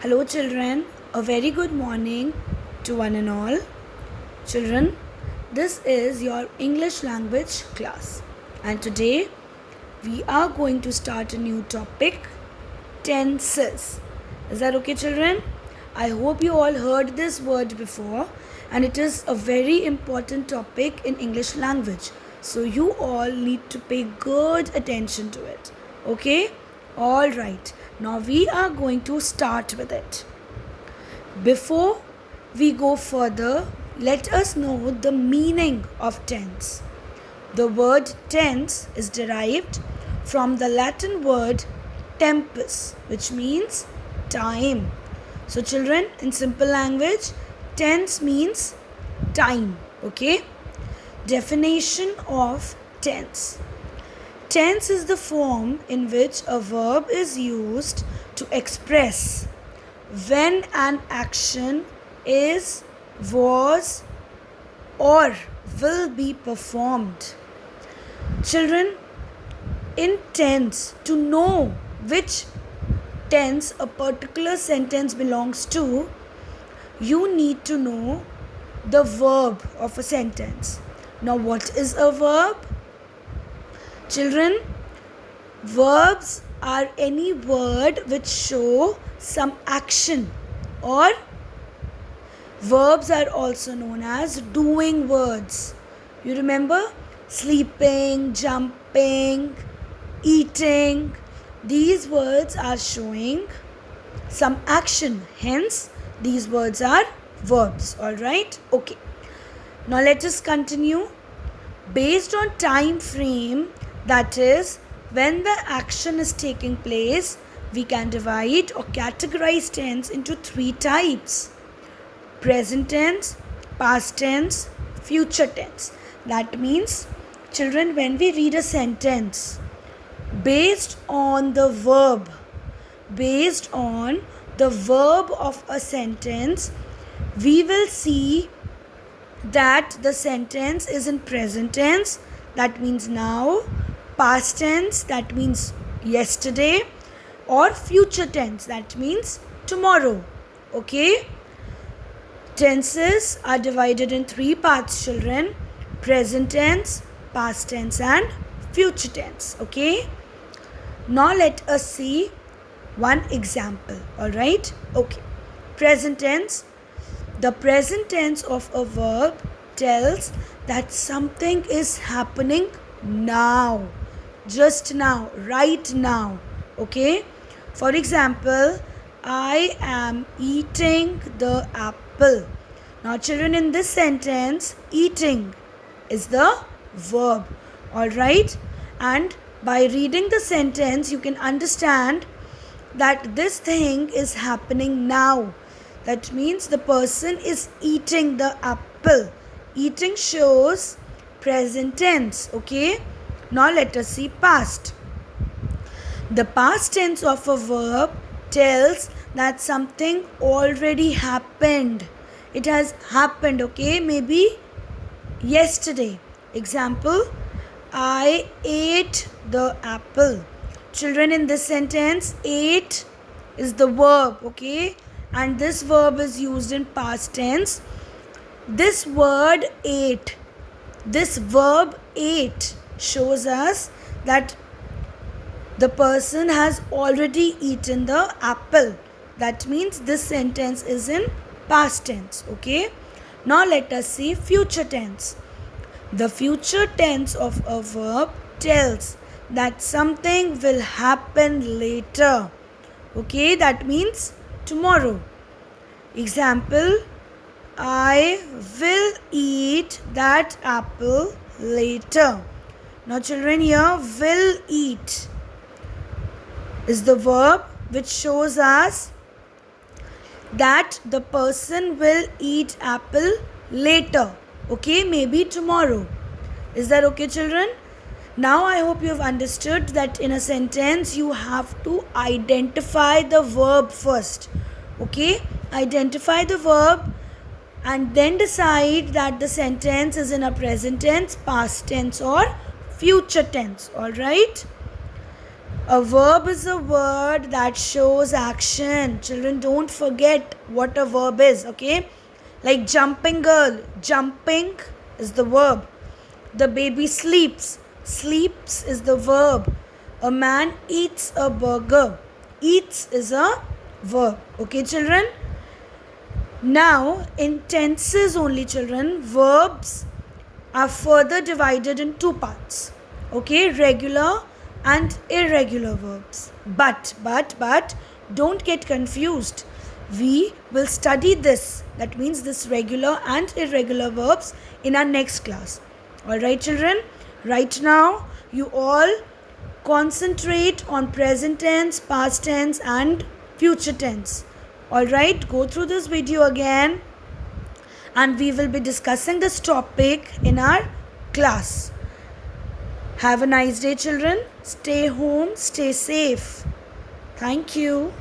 Hello, children. A very good morning to one and all. Children, this is your English language class, and today we are going to start a new topic, tenses. Is that okay, children? I hope you all heard this word before, and it is a very important topic in English language. So, you all need to pay good attention to it. Okay? All right. Now, we are going to start with it. Before we go further, let us know the meaning of tense. The word tense is derived from the Latin word tempus, which means time. So, children, in simple language, tense means time. Okay? Definition of tense. Tense is the form in which a verb is used to express when an action is, was, or will be performed. Children, in tense, to know which tense a particular sentence belongs to, you need to know the verb of a sentence. Now, what is a verb? Children, verbs are any word which show some action, or verbs are also known as doing words. You remember? Sleeping, jumping, eating. These words are showing some action. Hence, these words are verbs. Alright? Okay. Now let us continue. Based on time frame, that is, when the action is taking place, we can divide or categorize tense into three types: present tense, past tense, future tense. That means, children, when we read a sentence based on the verb of a sentence, we will see that the sentence is in present tense, that means now, past tense, that means yesterday, or future tense, that means tomorrow. Okay? Tenses are divided in three parts, children: present tense, past tense, and future tense. Okay? Now let us see one example. Alright? Okay. Present tense. The present tense of a verb tells that something is happening now, just now, right now. Okay? For example, I am eating the apple. Now, children, in this sentence, eating is the verb. Alright? And by reading the sentence, you can understand that this thing is happening now. That means the person is eating the apple. Eating shows present tense. Okay? Now let us see past. The past tense of a verb tells that something already happened. It has happened. Okay? Maybe yesterday. Example, I ate the apple. Children, in this sentence, ate is the verb. Okay? And this verb is used in past tense. This word ate, this verb ate, shows us that the person has already eaten the apple. That means this sentence is in past tense. Okay? Now let us see future tense. The future tense of a verb tells that something will happen later. Okay? That means tomorrow. Example, I will eat that apple later. Now, children, here will eat is the verb which shows us that the person will eat apple later. Okay, maybe tomorrow. Is that okay, children? Now, I hope you have understood that in a sentence, you have to identify the verb first. Okay? Identify the verb and then decide that the sentence is in a present tense, past tense, or future tense. Alright? A verb is a word that shows action. Children, don't forget what a verb is, okay? Like jumping girl, jumping is the verb. The baby sleeps, sleeps is the verb. A man eats a burger, eats is a verb. Okay, children? Now, in tenses only, children, verbs are further divided in two parts. Okay, regular and irregular verbs. But, don't get confused. We will study this, that means this regular and irregular verbs, in our next class. Alright, children, right now you all concentrate on present tense, past tense and future tense. Alright, go through this video again and we will be discussing this topic in our class. Have a nice day, children. Stay home, stay safe. Thank you.